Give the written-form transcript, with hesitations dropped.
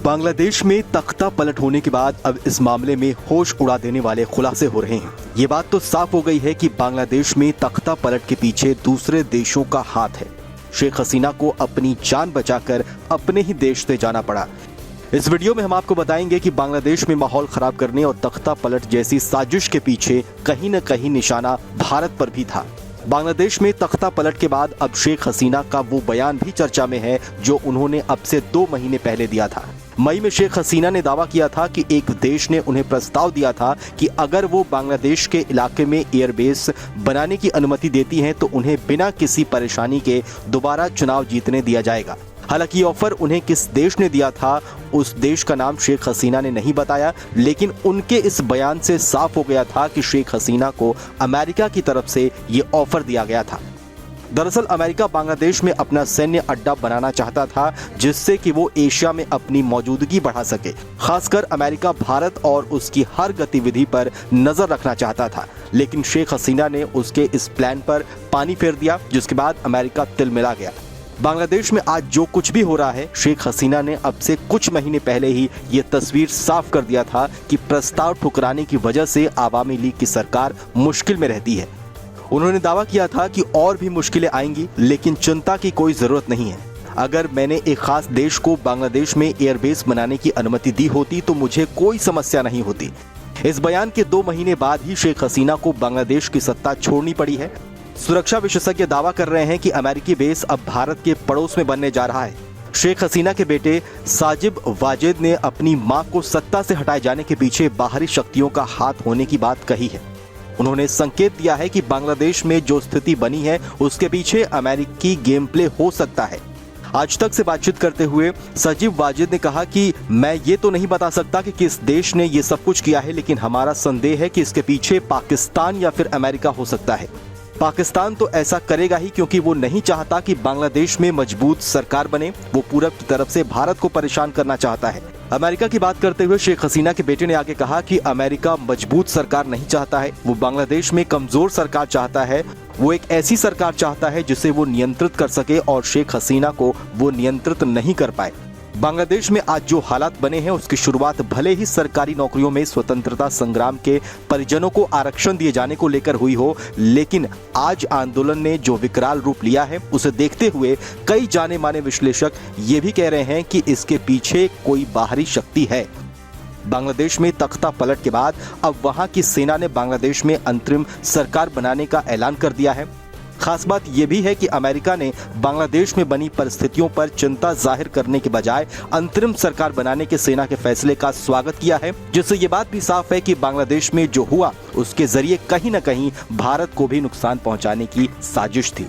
बांग्लादेश में तख्ता पलट होने के बाद अब इस मामले में होश उड़ा देने वाले खुलासे हो रहे हैं। ये बात तो साफ हो गई है कि बांग्लादेश में तख्ता पलट के पीछे दूसरे देशों का हाथ है। शेख हसीना को अपनी जान बचाकर अपने ही देश से जाना पड़ा। इस वीडियो में हम आपको बताएंगे कि बांग्लादेश में माहौल खराब करने और तख्ता पलट जैसी साजिश के पीछे कहीं न कहीं निशाना भारत पर भी था। बांग्लादेश में तख्ता पलट के बाद अब शेख हसीना का वो बयान भी चर्चा में है जो उन्होंने अब से 2 महीने पहले दिया था। मई में शेख हसीना ने दावा किया था कि एक देश ने उन्हें प्रस्ताव दिया था कि अगर वो बांग्लादेश के इलाके में एयरबेस बनाने की अनुमति देती हैं तो उन्हें बिना किसी परेशानी के दोबारा चुनाव जीतने दिया जाएगा। हालांकि ऑफर उन्हें किस देश ने दिया था उस देश का नाम शेख हसीना ने नहीं बताया, लेकिन उनके इस बयान से साफ हो गया था कि शेख हसीना को अमेरिका की तरफ से ये ऑफर दिया गया था। दरअसल अमेरिका बांग्लादेश में अपना सैन्य अड्डा बनाना चाहता था जिससे कि वो एशिया में अपनी मौजूदगी बढ़ा सके। खासकर अमेरिका भारत और उसकी हर गतिविधि पर नजर रखना चाहता था, लेकिन शेख हसीना ने उसके इस प्लान पर पानी फेर दिया, जिसके बाद अमेरिका तिलमिला गया। बांग्लादेश में आज जो कुछ भी हो रहा है, शेख हसीना ने अब से कुछ महीने पहले ही ये तस्वीर साफ कर दिया था कि प्रस्ताव ठुकराने की वजह से आवामी लीग की सरकार मुश्किल में रहती है। उन्होंने दावा किया था कि और भी मुश्किलें आएंगी, लेकिन चिंता की कोई जरूरत नहीं है। अगर मैंने एक खास देश को बांग्लादेश में एयरबेस बनाने की अनुमति दी होती तो मुझे कोई समस्या नहीं होती। इस बयान के 2 महीने बाद ही शेख हसीना को बांग्लादेश की सत्ता छोड़नी पड़ी है। सुरक्षा विशेषज्ञ दावा कर रहे हैं कि अमेरिकी बेस अब भारत के पड़ोस में बनने जा रहा है। शेख हसीना के बेटे साजिब वाजिद ने अपनी मां को सत्ता से हटाए जाने के पीछे बाहरी शक्तियों का हाथ होने की बात कही है। उन्होंने संकेत दिया है कि बांग्लादेश में जो स्थिति बनी है उसके पीछे अमेरिकी गेम प्ले हो सकता है। आज तक से बातचीत करते हुए साजिब वाजिद ने कहा कि मैं ये तो नहीं बता सकता कि किस देश ने ये सब कुछ किया है, लेकिन हमारा संदेह है कि इसके पीछे पाकिस्तान या फिर अमेरिका हो सकता है। पाकिस्तान तो ऐसा करेगा ही क्योंकि वो नहीं चाहता कि बांग्लादेश में मजबूत सरकार बने। वो पूरब की तरफ से भारत को परेशान करना चाहता है। अमेरिका की बात करते हुए शेख हसीना के बेटे ने आगे कहा कि अमेरिका मजबूत सरकार नहीं चाहता है, वो बांग्लादेश में कमजोर सरकार चाहता है। वो एक ऐसी सरकार चाहता है जिसे वो नियंत्रित कर सके और शेख हसीना को वो नियंत्रित नहीं कर पाए। बांग्लादेश में आज जो हालात बने हैं उसकी शुरुआत भले ही सरकारी नौकरियों में स्वतंत्रता संग्राम के परिजनों को आरक्षण दिए जाने को लेकर हुई हो, लेकिन आज आंदोलन ने जो विकराल रूप लिया है उसे देखते हुए कई जाने माने विश्लेषक ये भी कह रहे हैं कि इसके पीछे कोई बाहरी शक्ति है। बांग्लादेश में तख्ता पलट के बाद अब वहां की सेना ने बांग्लादेश में अंतरिम सरकार बनाने का ऐलान कर दिया है। खास बात यह भी है कि अमेरिका ने बांग्लादेश में बनी परिस्थितियों पर चिंता जाहिर करने के बजाय अंतरिम सरकार बनाने के सेना के फैसले का स्वागत किया है, जिससे ये बात भी साफ है कि बांग्लादेश में जो हुआ उसके जरिए कहीं न कहीं भारत को भी नुकसान पहुंचाने की साजिश थी।